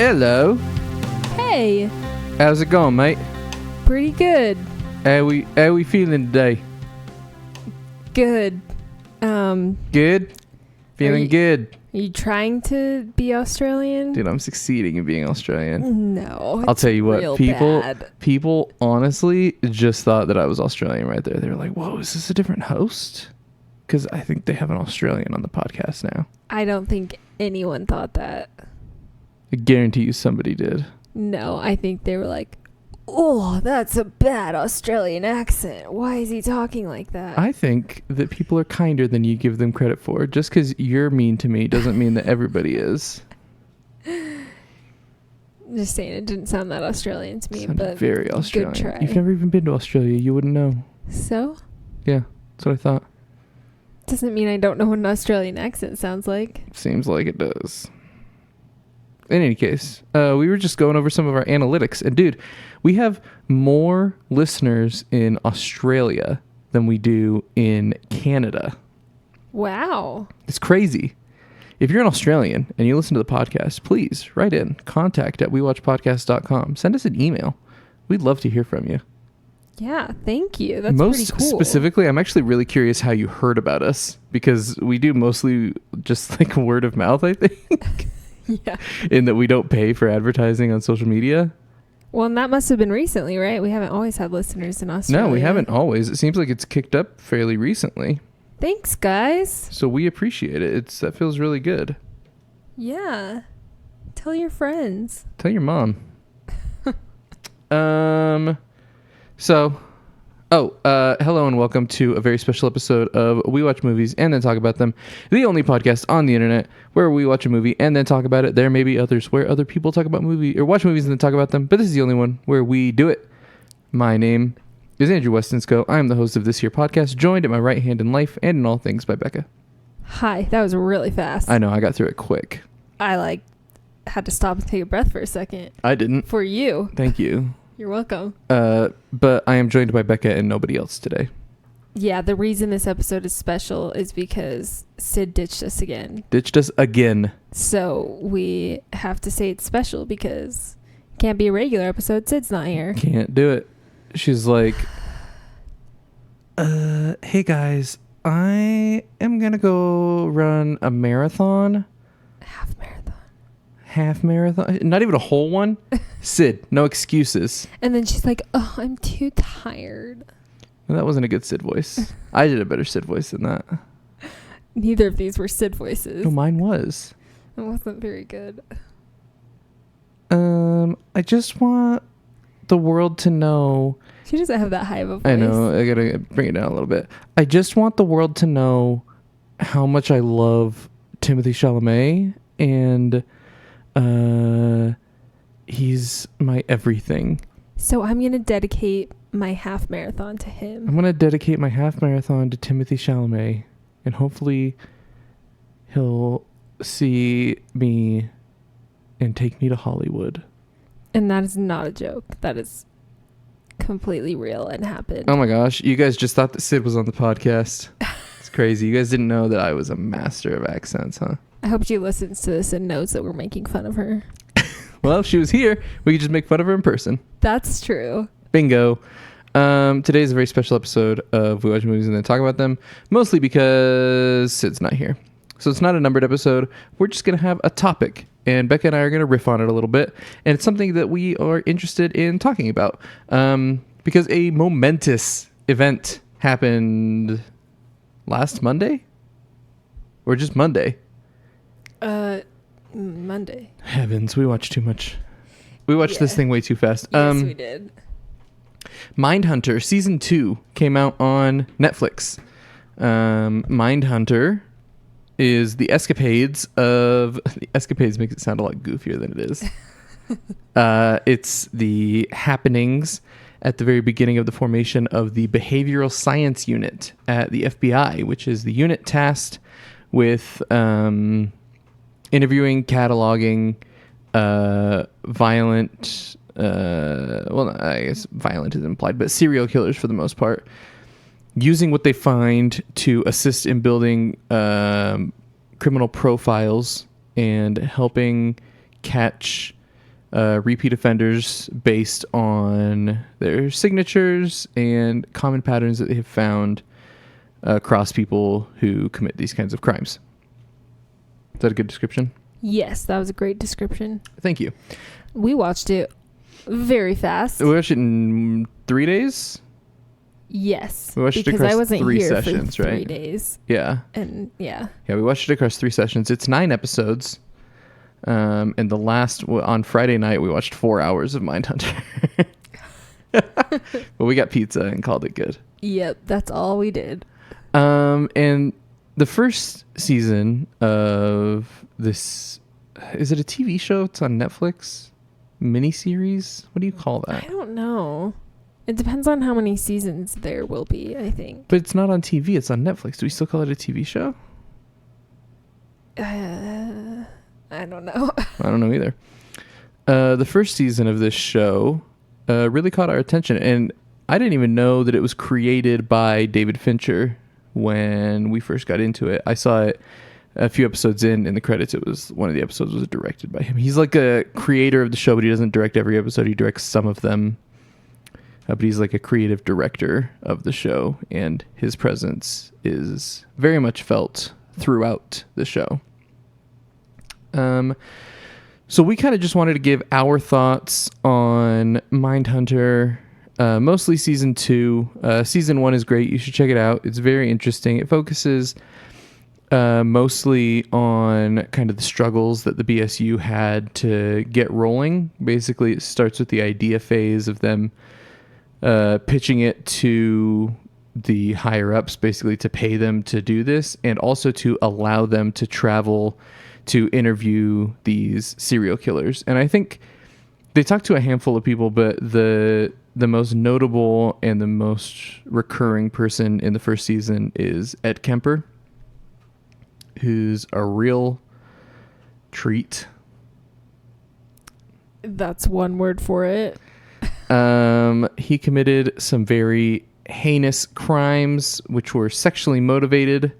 Hello. Hey. How's it going, mate? Pretty good. How we feeling today? Good. Good? Feeling good. Are you trying to be Australian? Dude, I'm succeeding in being Australian. No. I'll tell you what, bad. people honestly just thought that I was Australian right there. They were like, whoa, is this a different host? Because I think they have an Australian on the podcast now. I don't think anyone thought that. I guarantee you somebody did. No, I think they were like, oh, that's a bad Australian accent. Why is he talking like that? I think that people are kinder than you give them credit for. Just because you're mean to me doesn't mean that everybody is. Just saying, it didn't sound that Australian to me, but very Australian. Good try. You've never even been to Australia. You wouldn't know. So? Yeah, that's what I thought. Doesn't mean I don't know what an Australian accent sounds like. Seems like it does. In any case, we were just going over some of our analytics. And dude, we have more listeners in Australia than we do in Canada. Wow. It's crazy. If you're an Australian and you listen to the podcast, please write in contact@wewatchpodcast.com. Send us an email. We'd love to hear from you. Yeah, thank you. That's Most pretty cool. specifically, I'm actually really curious how you heard about us, because we do mostly just like word of mouth, I think. Yeah. In that we don't pay for advertising on social media. Well, and that must have been recently, right? We haven't always had listeners in Australia. No, we haven't always. It seems like it's kicked up fairly recently. Thanks, guys. So we appreciate it. That feels really good. Yeah. Tell your friends. Tell your mom. Hello and welcome to a very special episode of We Watch Movies and Then Talk About Them, the only podcast on the internet where we watch a movie and then talk about it. There may be others where other people talk about watch movies and then talk about them, but this is the only one where we do it. My name is Andrew Westonsko. I am the host of this here podcast, joined at my right hand in life and in all things by Becca. Hi, that was really fast. I know, I got through it quick. I had to stop and take a breath for a second. I didn't. For you. Thank you. You're welcome. But I am joined by Becca and nobody else today. Yeah, the reason this episode is special is because Sid ditched us again. So we have to say it's special because it can't be a regular episode. Sid's not here. Can't do it. She's like, hey guys, I am going to go run a marathon. Half marathon? Not even a whole one? Sid, no excuses. And then she's like, oh, I'm too tired. Well, that wasn't a good Sid voice. I did a better Sid voice than that. Neither of these were Sid voices. No, mine was. It wasn't very good. I just want the world to know. She doesn't have that high of a voice. I know. I gotta bring it down a little bit. I just want the world to know how much I love Timothée Chalamet, and he's my everything. So I'm going to dedicate my half marathon to him. I'm going to dedicate my half marathon to Timothée Chalamet, and hopefully he'll see me and take me to Hollywood. And that is not a joke. That is completely real and happened. Oh my gosh. You guys just thought that Sid was on the podcast. It's crazy. You guys didn't know that I was a master of accents, huh? I hope she listens to this and knows that we're making fun of her. Well, if she was here, we could just make fun of her in person. That's true. Bingo. Today is a very special episode of We Watch Movies and Then Talk About Them, mostly because Sid's not here. So it's not a numbered episode. We're just going to have a topic, and Becca and I are going to riff on it a little bit, and it's something that we are interested in talking about, because a momentous event happened last Monday? Or just Monday? Monday. Heavens, we watched too much. We watched this thing way too fast. Yes, we did. Mindhunter Season 2 came out on Netflix. Mindhunter is the escapades of... The escapades makes it sound a lot goofier than it is. It's the happenings at the very beginning of the formation of the Behavioral Science Unit at the FBI, which is the unit tasked with... interviewing, cataloging violent, I guess violent is implied, but serial killers for the most part, using what they find to assist in building criminal profiles and helping catch repeat offenders based on their signatures and common patterns that they have found across people who commit these kinds of crimes. Is that a good description? Yes, that was a great description. Thank you. We watched it very fast. We watched it in 3 days? Yes. We watched it because across I wasn't 3 here sessions, for 3 right? days. Yeah. And yeah. Yeah, we watched it across 3 sessions. It's 9 episodes. And on Friday night, we watched 4 hours of Mindhunter. But we got pizza and called it good. Yep, that's all we did. And the first season of this, is it a TV show? It's on Netflix? Miniseries? What do you call that? I don't know. It depends on how many seasons there will be, I think. But it's not on TV. It's on Netflix. Do we still call it a TV show? I don't know. I don't know either. The first season of this show really caught our attention. And I didn't even know that it was created by David Fincher when we first got into it. I saw it a few episodes in the credits. It was one of the episodes was directed by him. He's like a creator of the show, but he doesn't direct every episode. He directs some of them. But he's like a creative director of the show, and his presence is very much felt throughout the show. So we kind of just wanted to give our thoughts on Mindhunter, mostly season 2. Season 1 is great. You should check it out. It's very interesting. It focuses mostly on kind of the struggles that the BSU had to get rolling. Basically, it starts with the idea phase of them pitching it to the higher ups, basically to pay them to do this, and also to allow them to travel to interview these serial killers. And I think they talked to a handful of people, but the most notable and the most recurring person in the first season is Ed Kemper, who's a real treat. That's one word for it. He committed some very heinous crimes, which were sexually motivated,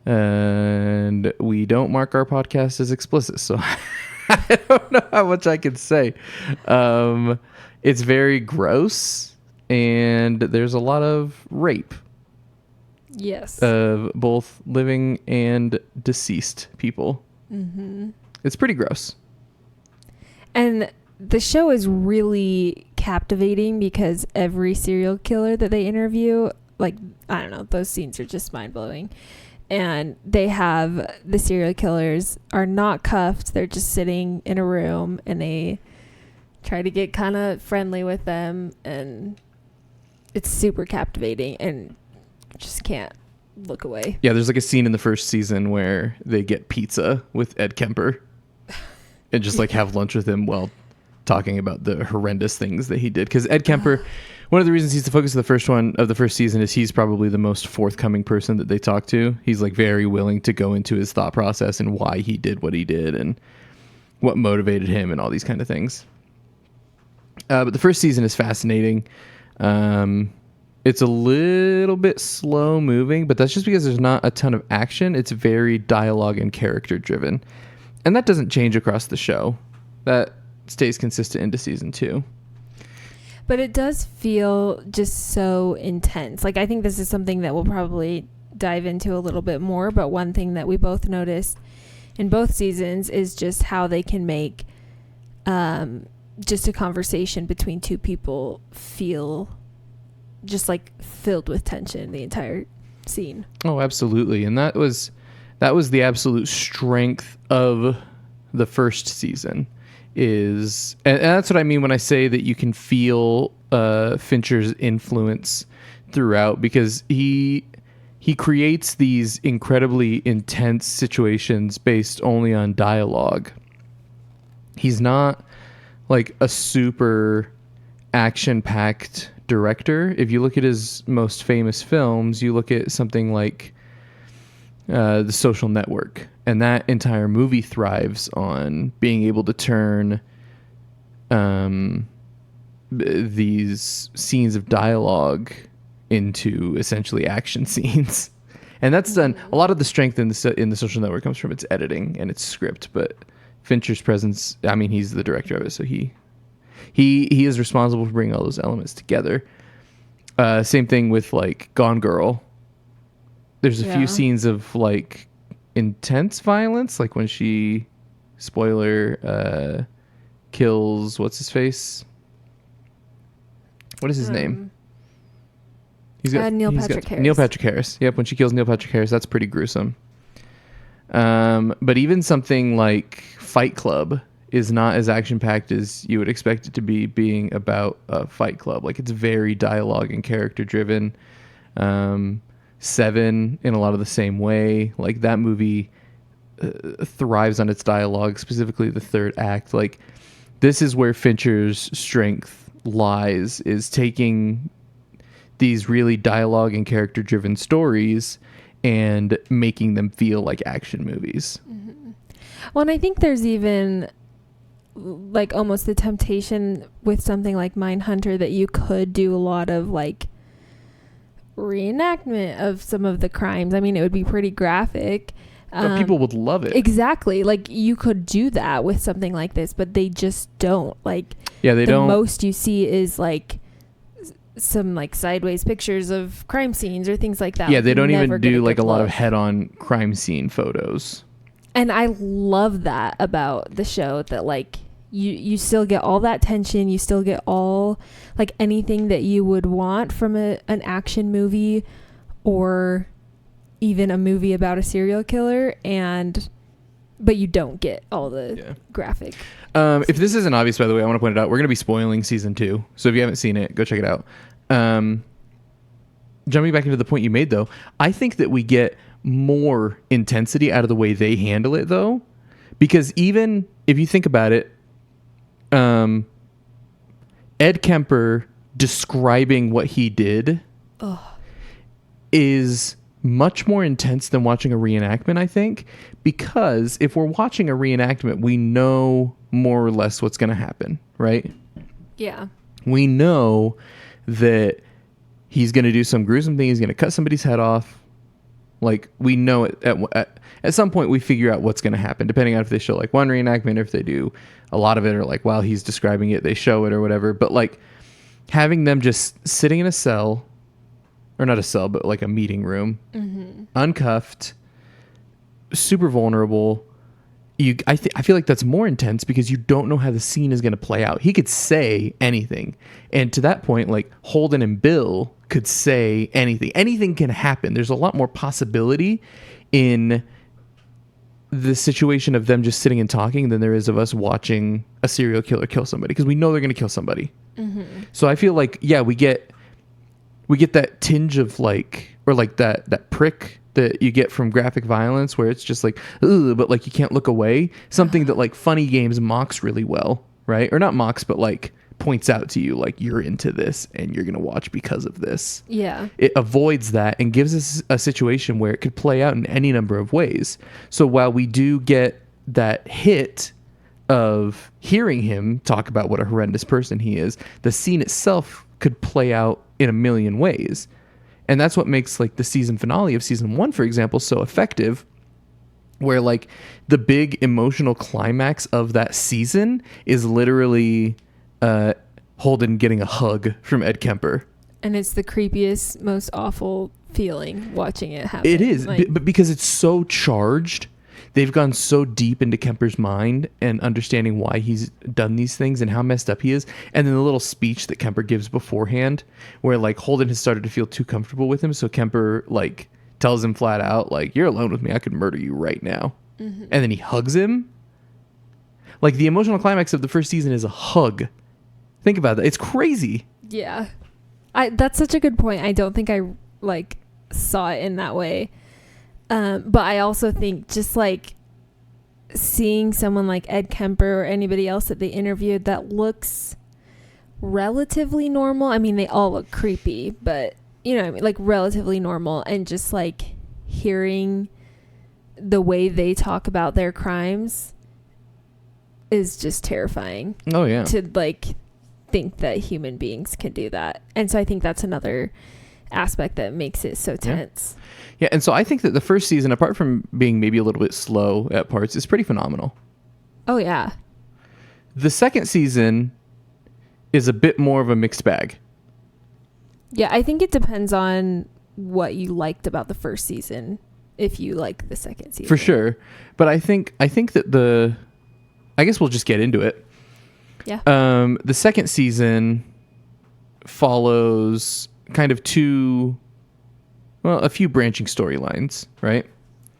and we don't mark our podcast as explicit, so I don't know how much I can say. It's very gross, and there's a lot of rape. Yes. Of both living and deceased people. Mm-hmm. It's pretty gross. And the show is really captivating because every serial killer that they interview, like, I don't know, those scenes are just mind-blowing. And they have the serial killers are not cuffed. They're just sitting in a room, and they try to get kind of friendly with them. And it's super captivating, and just can't look away. Yeah, there's like a scene in the first season where they get pizza with Ed Kemper and just like have lunch with him while talking about the horrendous things that he did. Because Ed Kemper, one of the reasons he's the focus of the first season is he's probably the most forthcoming person that they talk to. He's like very willing to go into his thought process and why he did what he did and what motivated him and all these kind of things. But the first season is fascinating. It's a little bit slow moving, but that's just because there's not a ton of action. It's very dialogue and character driven. And that doesn't change across the show. That stays consistent into season 2. But it does feel just so intense. Like, I think this is something that we'll probably dive into a little bit more. But one thing that we both noticed in both seasons is just how they can make just a conversation between two people feel just like filled with tension the entire scene. Oh, absolutely. And that was the absolute strength of the first season and that's what I mean when I say that you can feel Fincher's influence throughout, because he creates these incredibly intense situations based only on dialogue. He's not like a super action-packed director. If you look at his most famous films, you look at something like The Social Network, and that entire movie thrives on being able to turn these scenes of dialogue into essentially action scenes. And that's done. A lot of the strength in the Social Network comes from its editing and its script, but Fincher's presence. I mean, he's the director of it, so he is responsible for bringing all those elements together. Same thing with like Gone Girl. There's a few scenes of like intense violence, like when she, spoiler, kills what's his face. What is his name? Neil Patrick Harris. Neil Patrick Harris. Yep, when she kills Neil Patrick Harris, that's pretty gruesome. But even something like Fight Club is not as action-packed as you would expect it to be, being about a Fight Club. Like, it's very dialogue and character-driven. Seven, in a lot of the same way. Like, that movie thrives on its dialogue, specifically the third act. Like, this is where Fincher's strength lies, is taking these really dialogue and character driven stories and making them feel like action movies. Mm-hmm. Well, and I think there's even like almost the temptation with something like Mindhunter that you could do a lot of like reenactment of some of the crimes. I mean, it would be pretty graphic. But people would love it. Exactly. Like, you could do that with something like this, but they just don't. Like, yeah, they don't. The most you see is like some like sideways pictures of crime scenes or things like that. Yeah, they don't even do like a lot of head-on crime scene photos. And I love that about the show, that like you still get all that tension, you still get all like anything that you would want from an action movie or even a movie about a serial killer, but you don't get all the graphic. If this isn't obvious, by the way, I want to point it out. We're going to be spoiling season 2. So if you haven't seen it, go check it out. Jumping back into the point you made, though, I think that we get more intensity out of the way they handle it, though. Because even if you think about it, Ed Kemper describing what he did is much more intense than watching a reenactment, I think, because if we're watching a reenactment, we know more or less what's going to happen, right? Yeah. We know that he's going to do some gruesome thing. He's going to cut somebody's head off. Like, we know it at some point we figure out what's going to happen, depending on if they show like one reenactment, or if they do a lot of it, or like while he's describing it, they show it or whatever. But like having them just sitting in a cell, or not a cell, but like a meeting room, uncuffed, super vulnerable. I feel like that's more intense because you don't know how the scene is going to play out. He could say anything. And to that point, like Holden and Bill could say anything. Anything can happen. There's a lot more possibility in the situation of them just sitting and talking than there is of us watching a serial killer kill somebody, because we know they're going to kill somebody. So I feel like, yeah, we get that tinge of like, or like that prick that you get from graphic violence, where it's just like, ugh, but like you can't look away. Something that like Funny Games mocks really well, right? Or not mocks, but like points out to you like, you're into this and you're gonna watch because of this. Yeah. It avoids that and gives us a situation where it could play out in any number of ways. So while we do get that hit of hearing him talk about what a horrendous person he is, the scene itself could play out in a million ways. And that's what makes like the season finale of season 1, for example, so effective, where like the big emotional climax of that season is literally Holden getting a hug from Ed Kemper. And it's the creepiest, most awful feeling watching it happen. It is, but because it's so charged, they've gone so deep into Kemper's mind and understanding why he's done these things and how messed up he is. And then the little speech that Kemper gives beforehand, where like Holden has started to feel too comfortable with him. So Kemper like tells him flat out, like, you're alone with me. I could murder you right now. And then he hugs him. Like, the emotional climax of the first season is a hug. Think about that. It's crazy. Yeah. That's such a good point. I don't think I like saw it in that way. But I also think just like seeing someone like Ed Kemper or anybody else that they interviewed that looks relatively normal. I mean, they all look creepy, but you know what I mean? Like relatively normal, and just like hearing the way they talk about their crimes is just terrifying. Oh yeah. To like think that human beings can do that. And so I think that's another aspect that makes it so tense. Yeah, and so I think that the first season, apart from being maybe a little bit slow at parts, is pretty phenomenal. Oh, yeah. The second season is a bit more of a mixed bag. Yeah, I think it depends on what you liked about the first season, if you like the second season. For sure. But I think that I guess we'll just get into it. Yeah. The second season follows kind of a few branching storylines, right?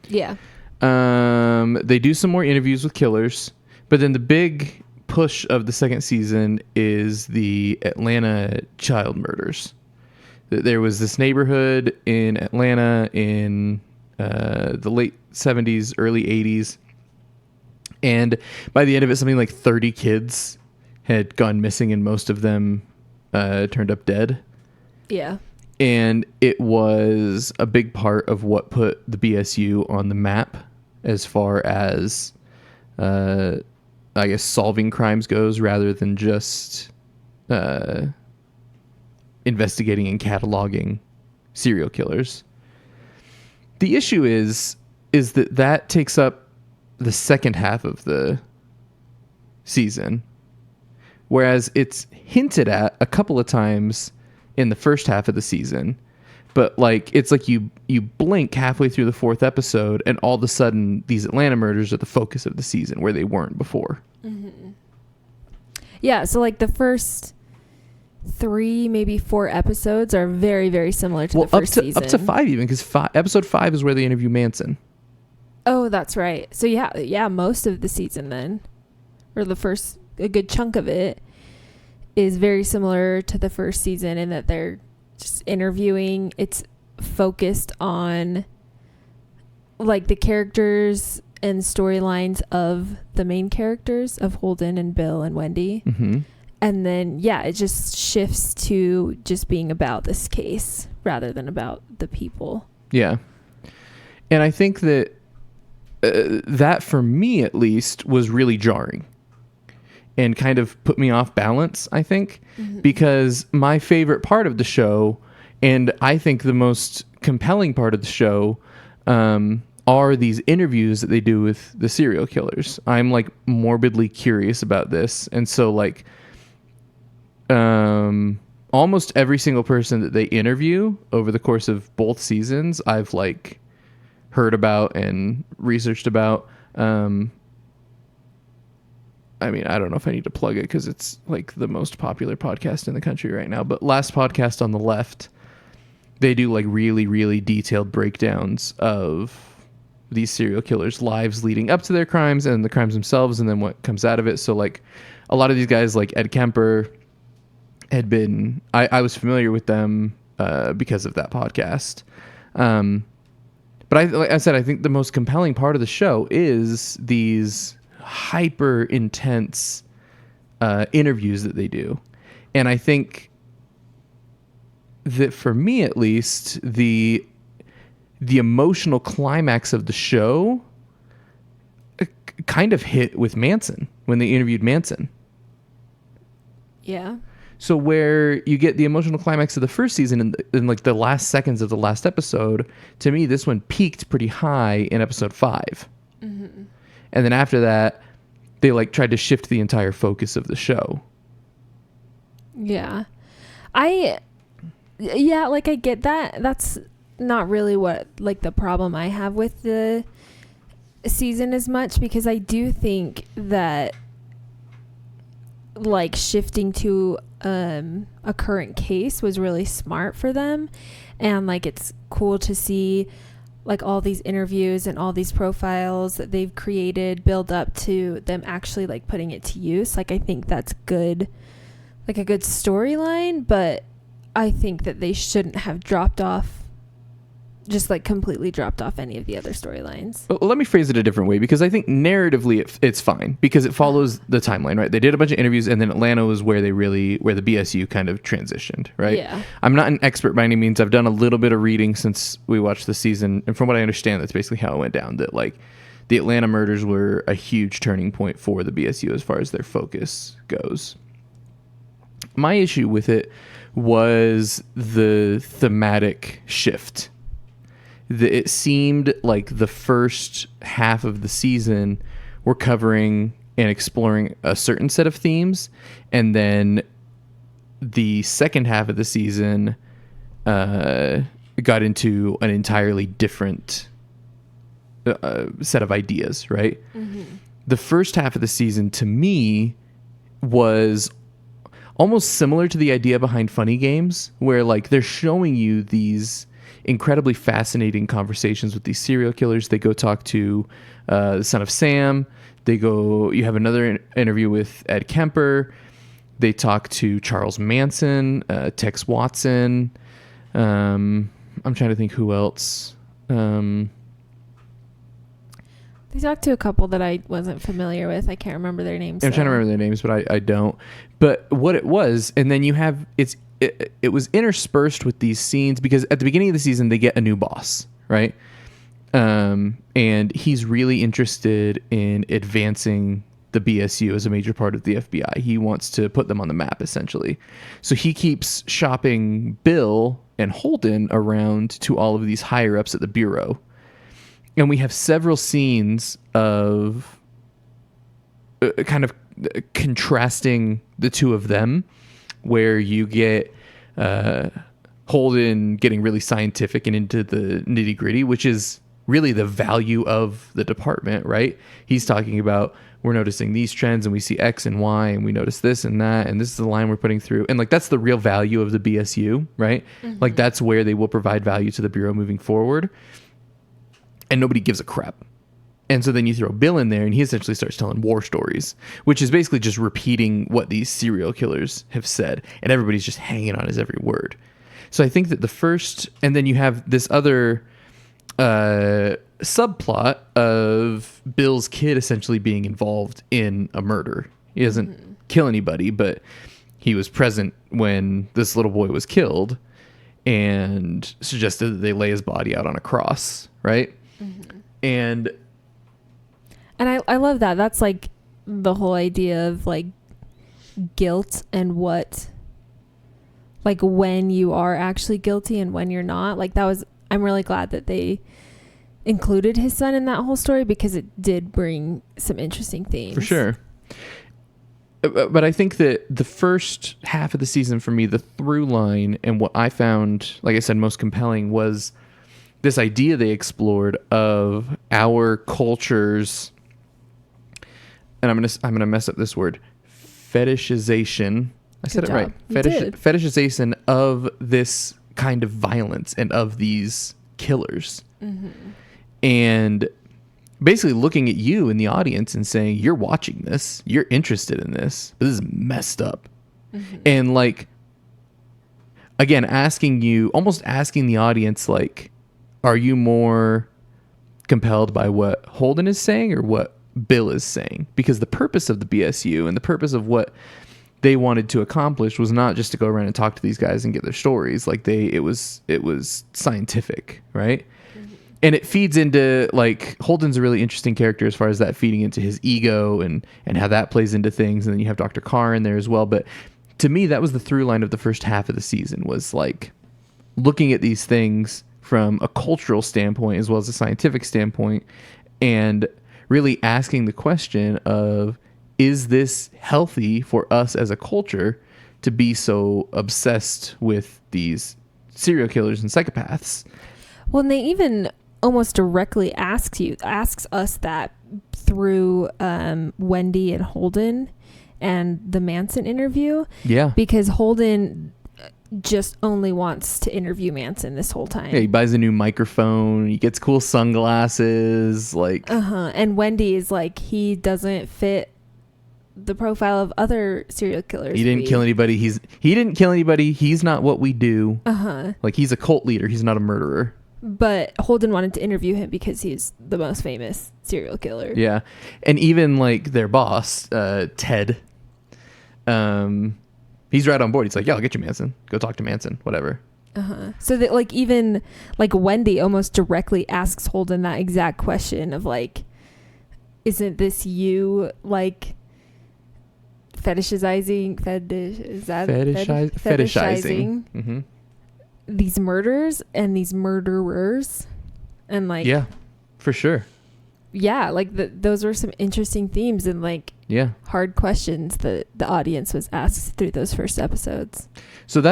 Yeah. They do some more interviews with killers, but then the big push of the second season is the Atlanta child murders. There was this neighborhood in Atlanta in the late 70s, early 80s. And by the end of it, something like 30 kids had gone missing, and most of them turned up dead. Yeah. And it was a big part of what put the BSU on the map as far as, I guess, solving crimes goes, rather than just investigating and cataloging serial killers. The issue is that takes up the second half of the season, whereas it's hinted at a couple of times in the first half of the season, but like it's like you blink halfway through the fourth episode and all of a sudden these Atlanta murders are the focus of the season where they weren't before. Mm-hmm. Yeah, so like the first 3, maybe 4 episodes are very, very similar to the first season. Up to 5 even, because episode 5 is where they interview Manson. Oh, that's right. So yeah, most of the season then, or a good chunk of it, is very similar to the first season in that they're just interviewing. It's focused on like the characters and storylines of the main characters of Holden and Bill and Wendy. Mm-hmm. And then, yeah, it just shifts to just being about this case rather than about the people. Yeah. And I think that that, for me at least, was really jarring and kind of put me off balance, I think, because my favorite part of the show, and I think the most compelling part of the show, are these interviews that they do with the serial killers. I'm like morbidly curious about this. And so like, almost every single person that they interview over the course of both seasons, I've like heard about and researched about. I mean, I don't know if I need to plug it because it's like the most popular podcast in the country right now, but Last Podcast on the Left, they do like really, really detailed breakdowns of these serial killers' lives leading up to their crimes and the crimes themselves and then what comes out of it. So like a lot of these guys like Ed Kemper had been, I was familiar with them because of that podcast. But like I said, I think the most compelling part of the show is these hyper intense interviews that they do. And I think that for me, at least, the emotional climax of the show kind of hit with Manson when they interviewed Manson. Yeah. So where you get the emotional climax of the first season in like the last seconds of the last episode, to me, this one peaked pretty high in episode 5. Mm-hmm. And then after that, they like tried to shift the entire focus of the show. Yeah. Like I get that. That's not really what like the problem I have with the season as much, because I do think that like shifting to a current case was really smart for them, and like it's cool to see like all these interviews and all these profiles that they've created build up to them actually like putting it to use. Like I think that's good, like a good storyline, but I think that they shouldn't have just like completely dropped off any of the other storylines. Well, let me phrase it a different way, because I think narratively it's fine because it follows the timeline, right? They did a bunch of interviews, and then Atlanta was where the BSU kind of transitioned, right? Yeah. I'm not an expert by any means. I've done a little bit of reading since we watched the season, and from what I understand, that's basically how it went down. That like the Atlanta murders were a huge turning point for the BSU as far as their focus goes. My issue with it was the thematic shift. It seemed like the first half of the season we're covering and exploring a certain set of themes, and then the second half of the season got into an entirely different set of ideas, right? Mm-hmm. The first half of the season, to me, was almost similar to the idea behind Funny Games, where like they're showing you these incredibly fascinating conversations with these serial killers. They go talk to the son of Sam. You have another interview with Ed Kemper. They talk to Charles Manson, Tex Watson. I'm trying to think who else. They talked to a couple that I wasn't familiar with. I can't remember their names. I'm trying to remember their names, but I don't. But what it was, and then you have it was interspersed with these scenes because at the beginning of the season they get a new boss, right? And he's really interested in advancing the BSU as a major part of the FBI. He wants to put them on the map, essentially. So he keeps shopping Bill and Holden around to all of these higher ups at the Bureau. And we have several scenes of kind of contrasting the two of them, where you get Holden getting really scientific and into the nitty gritty, which is really the value of the department, right? He's talking about, we're noticing these trends and we see X and Y and we notice this and that, and this is the line we're putting through. And like, that's the real value of the BSU, right? Mm-hmm. Like that's where they will provide value to the Bureau moving forward. And nobody gives a crap. And so then you throw Bill in there and he essentially starts telling war stories, which is basically just repeating what these serial killers have said. And everybody's just hanging on his every word. So I think that the first, and then you have this other subplot of Bill's kid essentially being involved in a murder. He doesn't kill anybody, but he was present when this little boy was killed and suggested that they lay his body out on a cross, right? Mm-hmm. And I love that. That's like the whole idea of like guilt and what, like when you are actually guilty and when you're not. Like that was, I'm really glad that they included his son in that whole story because it did bring some interesting themes. For sure. But I think that the first half of the season for me, the through line and what I found, like I said, most compelling was this idea they explored of our culture's, and I'm gonna mess up this word, fetishization. I said it right. Fetishization of this kind of violence and of these killers. Mm-hmm. And basically looking at you in the audience and saying, you're watching this, you're interested in this, but this is messed up. Mm-hmm. And like, again, almost asking the audience, like, are you more compelled by what Holden is saying or what Bill is saying? Because the purpose of the BSU and the purpose of what they wanted to accomplish was not just to go around and talk to these guys and get their stories. Like it was scientific, right? Mm-hmm. And it feeds into, like, Holden's a really interesting character as far as that feeding into his ego and how that plays into things. And then you have Dr. Carr in there as well. But to me, that was the through line of the first half of the season, was like looking at these things from a cultural standpoint as well as a scientific standpoint and really asking the question of, is this healthy for us as a culture to be so obsessed with these serial killers and psychopaths? Well, and they even almost directly asks us that through Wendy and Holden and the Manson interview. Yeah. Because Holden just only wants to interview Manson this whole time. Yeah, he buys a new microphone, he gets cool sunglasses, like and Wendy is like, he doesn't fit the profile of other serial killers. He didn't kill anybody. He didn't kill anybody. He's not what we do. Like, he's a cult leader. He's not a murderer. But Holden wanted to interview him because he's the most famous serial killer. Yeah. And even like their boss, Ted, he's right on board. He's like, yeah, I'll get you Manson. Go talk to Manson, whatever. So that, like, even like Wendy almost directly asks Holden that exact question of like, isn't this you, like, fetishizing mm-hmm. these murders and these murderers, and like, yeah, for sure. yeah, like those were some interesting themes and like Yeah. hard questions that the audience was asked through those first episodes. So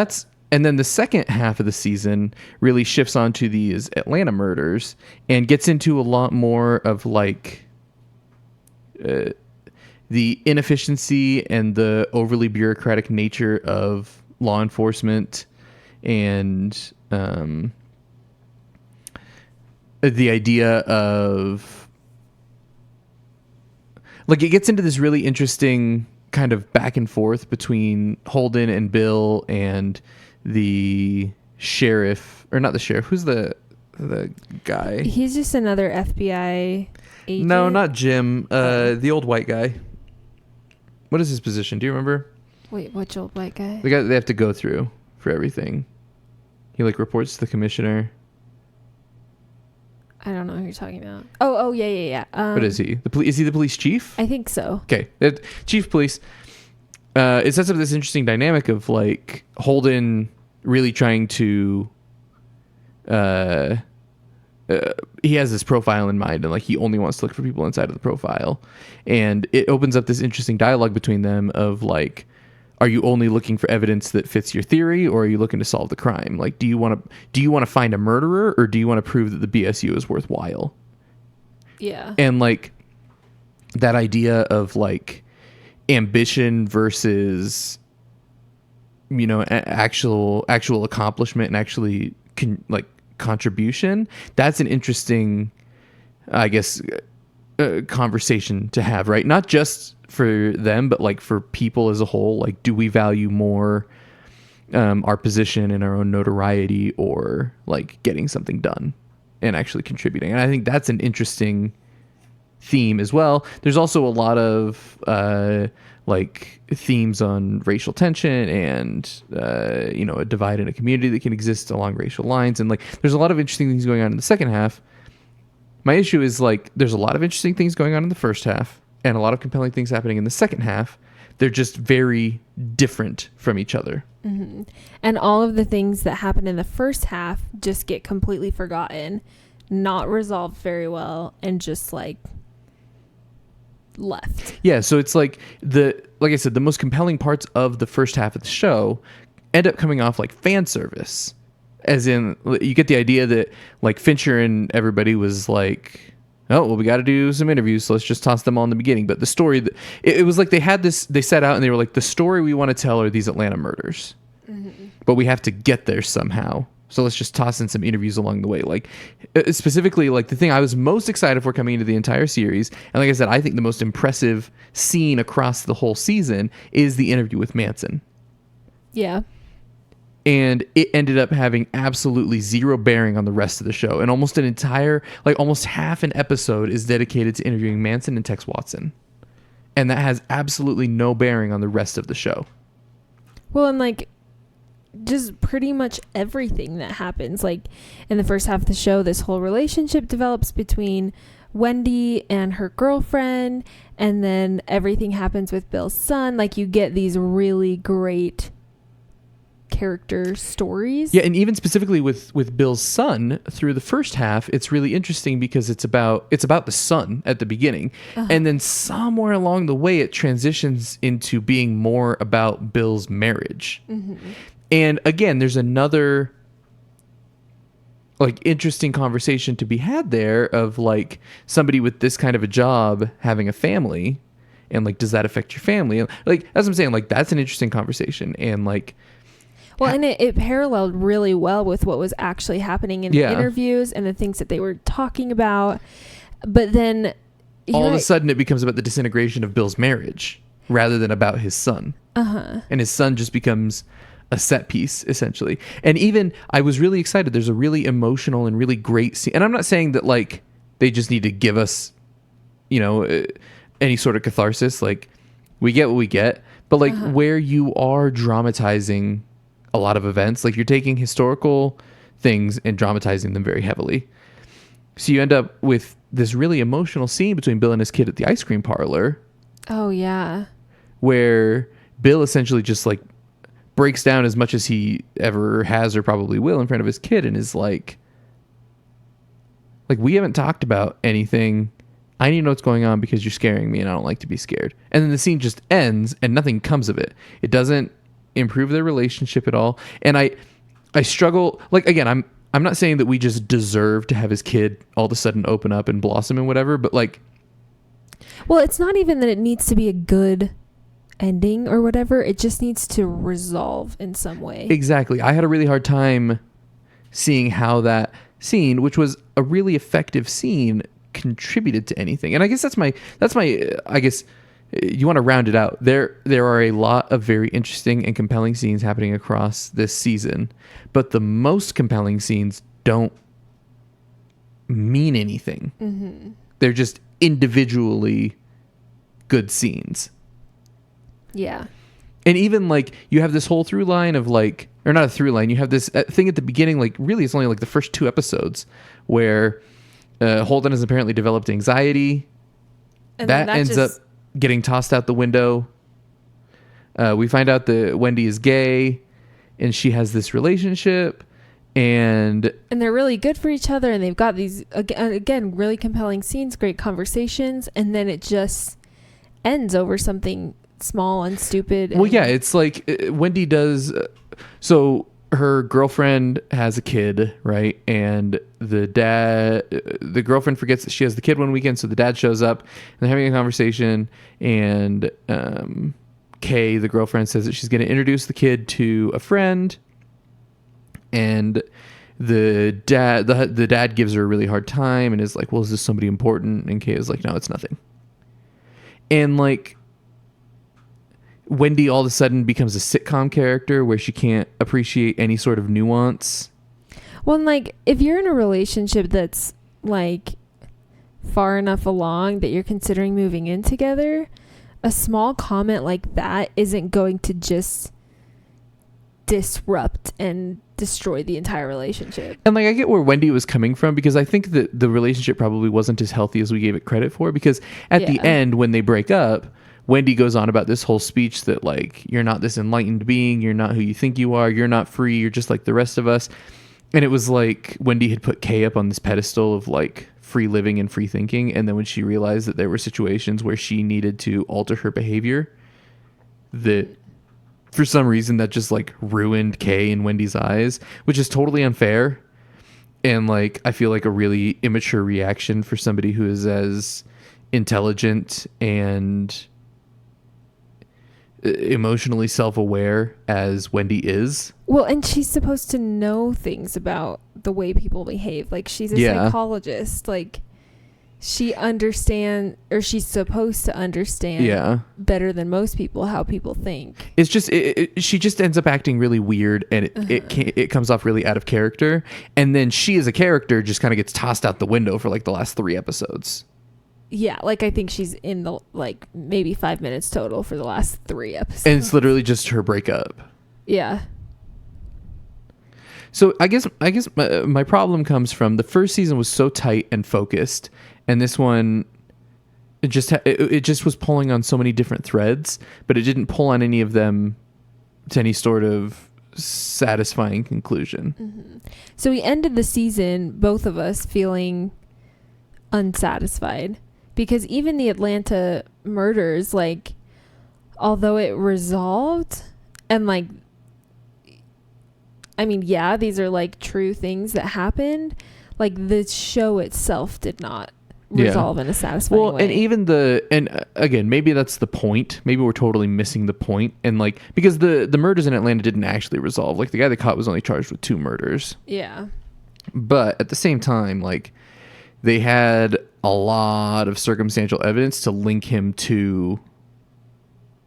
and then the second half of the season really shifts onto these Atlanta murders and gets into a lot more of like the inefficiency and the overly bureaucratic nature of law enforcement and the idea of like it gets into this really interesting kind of back and forth between Holden and Bill and the sheriff, or not the sheriff, who's the guy? He's just another FBI agent. No, not Jim, the old white guy. What is his position? Do you remember? Wait, which old white guy? The guy that they have to go through for everything. He like reports to the commissioner. I don't know who you're talking about. Oh, yeah. What is he? Is he the police chief? I think so. Okay, chief of police. It sets up this interesting dynamic of like Holden really trying to. He has this profile in mind, and like he only wants to look for people inside of the profile, and it opens up this interesting dialogue between them of like, are you only looking for evidence that fits your theory, or are you looking to solve the crime? Like, do you want to find a murderer, or do you want to prove that the BSU is worthwhile? Yeah. And like that idea of like ambition versus, you know, actual accomplishment and actually contribution. That's an interesting, I guess, conversation to have, right? Not just for them, but like for people as a whole. Like, do we value more our position and our own notoriety, or like getting something done and actually contributing? And I think that's an interesting theme as well. There's also a lot of like themes on racial tension and you know, a divide in a community that can exist along racial lines, and like there's a lot of interesting things going on in the second half. My issue is like there's a lot of interesting things going on in the first half and a lot of compelling things happening in the second half. They're just very different from each other. Mm-hmm. And all of the things that happen in the first half just get completely forgotten, not resolved very well, and just like left. Yeah, so it's like like I said, the most compelling parts of the first half of the show end up coming off like fan service. As in, you get the idea that like Fincher and everybody was like, oh, well, we got to do some interviews, so let's just toss them all in the beginning. But the story, it was like they set out and they were like, the story we want to tell are these Atlanta murders. Mm-hmm. But we have to get there somehow. So let's just toss in some interviews along the way. Like specifically, like the thing I was most excited for coming into the entire series, and like I said, I think the most impressive scene across the whole season is the interview with Manson. Yeah. And it ended up having absolutely zero bearing on the rest of the show. And almost an entire, like almost half an episode is dedicated to interviewing Manson and Tex Watson. And that has absolutely no bearing on the rest of the show. Well, and like just pretty much everything that happens. Like in the first half of the show, this whole relationship develops between Wendy and her girlfriend. And then everything happens with Bill's son. Like you get these really great character stories. Yeah, and even specifically with Bill's son through the first half, it's really interesting because it's about the son at the beginning. Uh-huh. And then somewhere along the way it transitions into being more about Bill's marriage. Mm-hmm. And again, there's another like interesting conversation to be had there of like somebody with this kind of a job having a family, and like, does that affect your family? And like, as I'm saying, like that's an interesting conversation. And like, well, and it paralleled really well with what was actually happening in the interviews and the things that they were talking about. But then all of a sudden it becomes about the disintegration of Bill's marriage rather than about his son. Uh-huh. And his son just becomes a set piece, essentially. And even I was really excited. There's a really emotional and really great scene. And I'm not saying that like they just need to give us, you know, any sort of catharsis. Like we get what we get. But like where you are dramatizing a lot of events, like you're taking historical things and dramatizing them very heavily. So you end up with this really emotional scene between Bill and his kid at the ice cream parlor. Oh yeah. Where Bill essentially just like breaks down as much as he ever has or probably will in front of his kid and is like we haven't talked about anything I need to know what's going on because you're scaring me and I don't like to be scared. And then the scene just ends and nothing comes of it. It doesn't improve their relationship at all. And I struggle, like, again, I'm not saying that we just deserve to have his kid all of a sudden open up and blossom and whatever, but like, well, it's not even that it needs to be a good ending or whatever. It just needs to resolve in some way. Exactly. I had a really hard time seeing how that scene, which was a really effective scene, contributed to anything. And I guess that's my I guess you want to round it out. There are a lot of very interesting and compelling scenes happening across this season, but the most compelling scenes don't mean anything. Mm-hmm. They're just individually good scenes. Yeah. And even like you have this whole through line of like, or not a through line, you have this thing at the beginning, like really it's only like the first 2 episodes where Holden has apparently developed anxiety. And that ends up getting tossed out the window. We find out that Wendy is gay and she has this relationship and they're really good for each other and they've got these again really compelling scenes, great conversations, and then it just ends over something small and stupid. Well, yeah, it's like Wendy does so her girlfriend has a kid, right? And the girlfriend forgets that she has the kid one weekend, so the dad shows up and they're having a conversation, and Kay, the girlfriend, says that she's going to introduce the kid to a friend, and the dad gives her a really hard time and is like, well, is this somebody important? And Kay is like, no, it's nothing. And like Wendy all of a sudden becomes a sitcom character where she can't appreciate any sort of nuance. Well, and like if you're in a relationship that's like far enough along that you're considering moving in together, a small comment like that isn't going to just disrupt and destroy the entire relationship. And like I get where Wendy was coming from, because I think that the relationship probably wasn't as healthy as we gave it credit for, because at the end when they break up, Wendy goes on about this whole speech that like, you're not this enlightened being, you're not who you think you are, you're not free, you're just like the rest of us. And it was like Wendy had put Kay up on this pedestal of like free living and free thinking, and then when she realized that there were situations where she needed to alter her behavior, that for some reason that just like ruined Kay in Wendy's eyes, which is totally unfair. And like I feel like a really immature reaction for somebody who is as intelligent and emotionally self-aware as Wendy is. Well, and she's supposed to know things about the way people behave. Like she's a psychologist. Like she understands, or she's supposed to understand better than most people how people think. It's just she just ends up acting really weird, and it comes off really out of character. And then she as a character just kind of gets tossed out the window for like the last 3 episodes. Yeah, like I think she's in the like maybe 5 minutes total for the last 3 episodes. And it's literally just her breakup. Yeah. So I guess my problem comes from the first season was so tight and focused, and this one it just was pulling on so many different threads, but it didn't pull on any of them to any sort of satisfying conclusion. Mm-hmm. So we ended the season, both of us feeling unsatisfied. Because even the Atlanta murders, like, although it resolved, and like, I mean, yeah, these are like true things that happened. Like the show itself did not resolve in a satisfying way. And even and again, maybe that's the point. Maybe we're totally missing the point. And like, because the murders in Atlanta didn't actually resolve. Like the guy they caught was only charged with 2 murders. Yeah. But at the same time, like, they had a lot of circumstantial evidence to link him to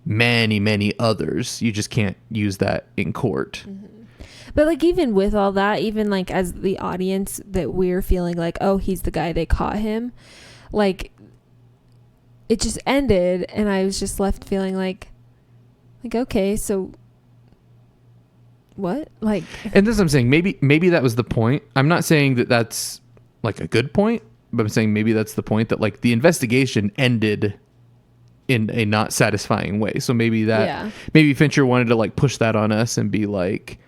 many, many others. You just can't use that in court. Mm-hmm. But like even with all that, even like as the audience that we're feeling like, oh, he's the guy, they caught him. Like it just ended and I was just left feeling like okay, so what? Like, and this is what I'm saying. Maybe that was the point. I'm not saying that that's like a good point, but I'm saying maybe that's the point, that like the investigation ended in a not satisfying way. So maybe maybe Fincher wanted to like push that on us and be like,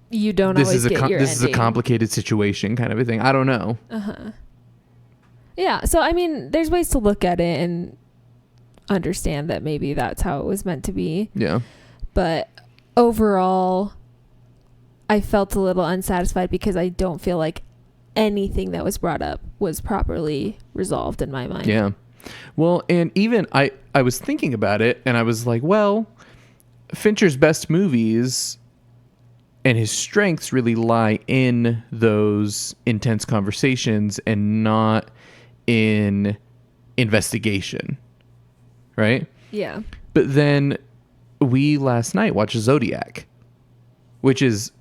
you don't always get your ending. This is a complicated situation kind of a thing. I don't know. Yeah. So, I mean, there's ways to look at it and understand that maybe that's how it was meant to be. Yeah. But overall, I felt a little unsatisfied because I don't feel like anything that was brought up was properly resolved in my mind. Yeah. Well, and even I was thinking about it and I was like, well, Fincher's best movies and his strengths really lie in those intense conversations and not in investigation. Right? Yeah. But then we last night watched Zodiac, which is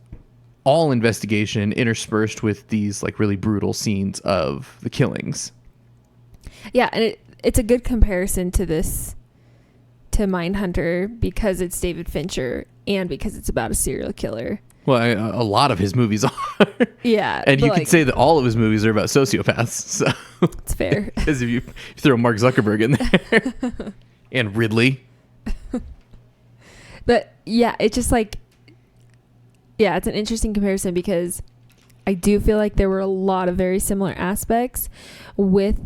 all investigation interspersed with these like really brutal scenes of the killings. Yeah, and it's a good comparison to Mindhunter because it's David Fincher and because it's about a serial killer. Well, a lot of his movies are. Yeah. And you could say that all of his movies are about sociopaths. So it's fair. Because if you throw Mark Zuckerberg in there and Ridley. But yeah, it's just like, yeah, it's an interesting comparison because I do feel like there were a lot of very similar aspects with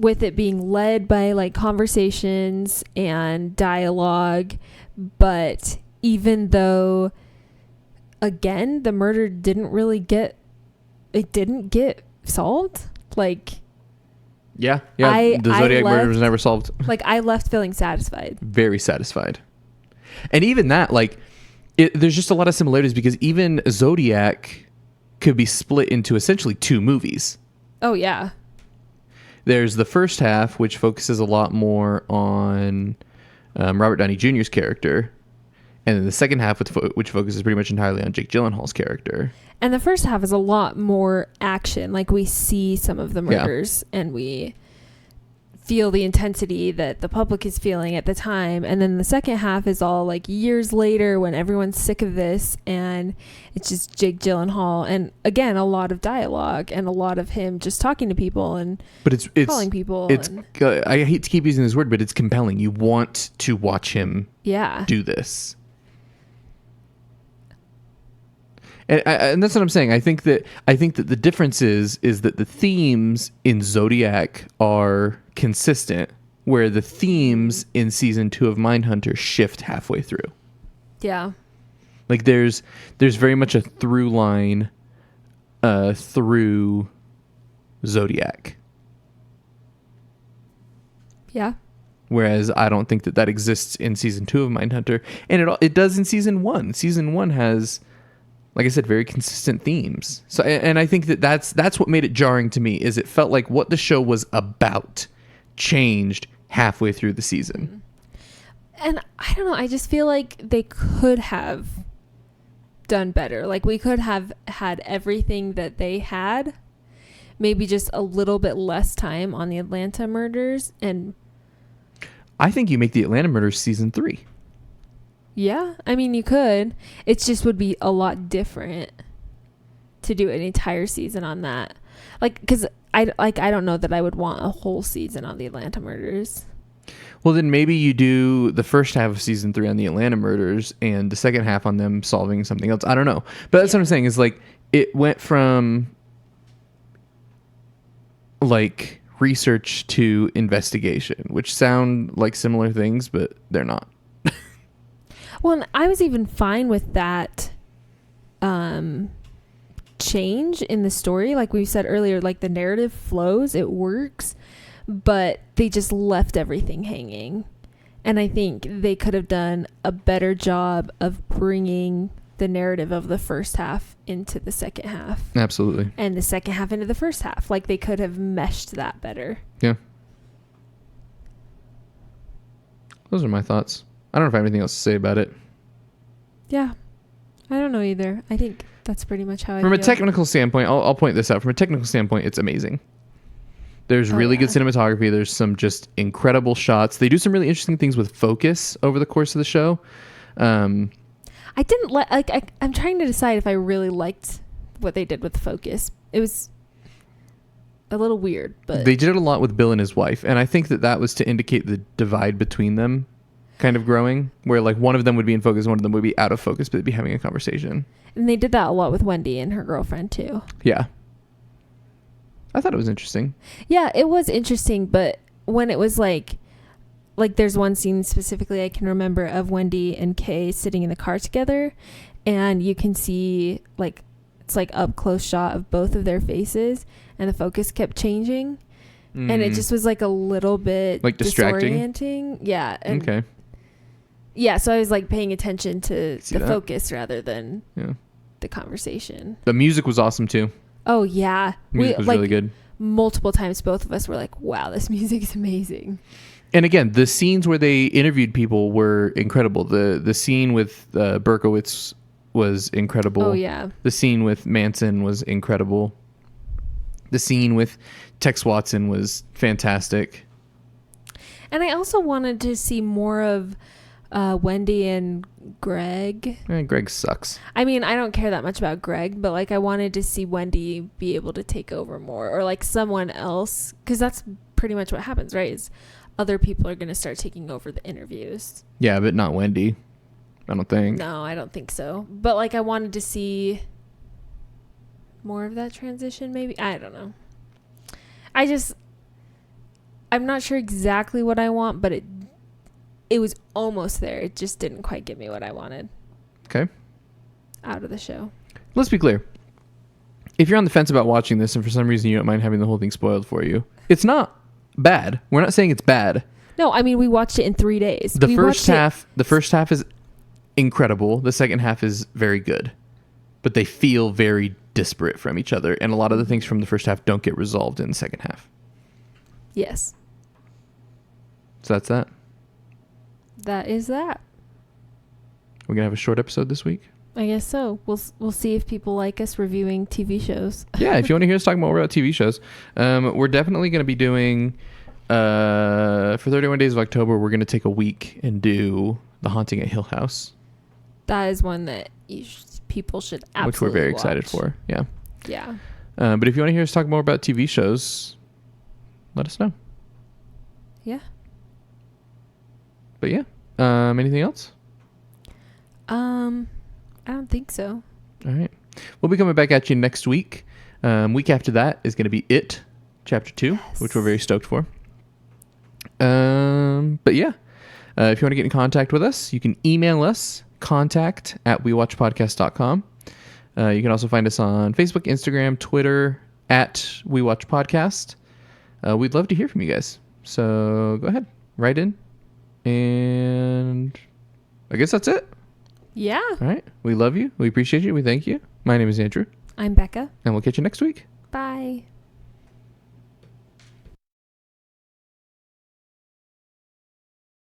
it being led by like conversations and dialogue. But even though, again, the murder didn't get solved. Like, Yeah. The Zodiac murder was never solved. Like, I left feeling satisfied. Very satisfied. And even that, like, there's just a lot of similarities because even Zodiac could be split into essentially two movies. Oh, yeah. There's the first half, which focuses a lot more on Robert Downey Jr.'s character. And then the second half, which focuses pretty much entirely on Jake Gyllenhaal's character. And the first half is a lot more action. Like, we see some of the murders and we feel the intensity that the public is feeling at the time. And then the second half is all like years later when everyone's sick of this and it's just Jake Gyllenhaal. And again, a lot of dialogue and a lot of him just talking to people and calling people. I hate to keep using this word, but it's compelling. You want to watch him do this. And that's what I'm saying. I think that the difference is that the themes in Zodiac are consistent, where the themes in season 2 of Mindhunter shift halfway through. Yeah. Like there's very much a through line through Zodiac. Yeah. Whereas I don't think that exists in season 2 of Mindhunter, and it does in season 1. Season 1 has, like I said, very consistent themes. So, and I think that's what made it jarring to me, is it felt like what the show was about changed halfway through the season. And I don't know, I just feel like they could have done better. Like, we could have had everything that they had, maybe just a little bit less time on the Atlanta murders. And I think you make the Atlanta murders season 3. Yeah, I mean, you could. It just would be a lot different to do an entire season on that. Like, because I don't know that I would want a whole season on the Atlanta murders. Well, then maybe you do the first half of season 3 on the Atlanta murders and the second half on them solving something else. I don't know. But that's what I'm saying, is like it went from like research to investigation, which sound like similar things, but they're not. Well, and I was even fine with that change in the story. Like we said earlier, like the narrative flows, it works, but they just left everything hanging. And I think they could have done a better job of bringing the narrative of the first half into the second half. Absolutely. And the second half into the first half. Like, they could have meshed that better. Yeah. Those are my thoughts. I don't know if I have anything else to say about it. Yeah. I don't know either. I think that's pretty much how I feel. From a feel. technical standpoint, I'll point this out. From a technical standpoint, it's amazing. There's really good cinematography. There's some just incredible shots. They do some really interesting things with focus over the course of the show. I didn't I'm trying to decide if I really liked what they did with focus. It was a little weird, but they did it a lot with Bill and his wife, and I think that was to indicate the divide between them kind of growing, where like one of them would be in focus, one of them would be out of focus, but they'd be having a conversation. And they did that a lot with Wendy and her girlfriend too. Yeah. I thought it was interesting. Yeah, it was interesting, but when it was like there's one scene specifically I can remember of Wendy and Kay sitting in the car together, and you can see like it's like up close shot of both of their faces, and the focus kept changing, and it just was like a little bit like distracting. disorienting. Yeah. And okay. Yeah, so I was like paying attention to See the that? focus rather than Yeah. the conversation. The music was awesome too. Oh yeah, Music was really good. Multiple times, both of us were like, "Wow, this music is amazing." And again, the scenes where they interviewed people were incredible. The scene with Berkowitz was incredible. Oh yeah. The scene with Manson was incredible. The scene with Tex Watson was fantastic. And I also wanted to see more of Wendy and Greg. Greg sucks. I mean, I don't care that much about Greg, but like I wanted to see Wendy be able to take over more, or like someone else, because that's pretty much what happens, right? Is other people are going to start taking over the interviews. Yeah, but not Wendy. I don't think. No, I don't think so. But like I wanted to see more of that transition, maybe. I don't know. I'm not sure exactly what I want, but it was almost there. It just didn't quite give me what I wanted. Okay. Out of the show. Let's be clear. If you're on the fence about watching this and for some reason you don't mind having the whole thing spoiled for you, it's not bad. We're not saying it's bad. No, I mean we watched it in 3 days. The first half is incredible. The second half is very good. But they feel very disparate from each other, and a lot of the things from the first half don't get resolved in the second half. Yes. So that's that. That is that. We're gonna have a short episode this week. I guess so. We'll see if people like us reviewing TV shows. Yeah, if you want to hear us talk more about TV shows, we're definitely going to be doing for 31 Days of October. We're going to take a week and do The Haunting at Hill House. That is one that people should absolutely which we're very watch. excited for. Yeah. Yeah. But if you want to hear us talk more about TV shows, let us know. Yeah. But yeah. Anything else? I don't think so. All right. We'll be coming back at you next week. Week after that is going to be It, Chapter 2, Yes. which we're very stoked for. But yeah, if you want to get in contact with us, you can email us, contact@wewatchpodcast.com. You can also find us on Facebook, Instagram, Twitter, @WeWatchPodcast. We'd love to hear from you guys. So go ahead, write in. And I guess that's it. Yeah. All right. We love you. We appreciate you. We thank you. My name is Andrew. I'm Becca. And we'll catch you next week. Bye.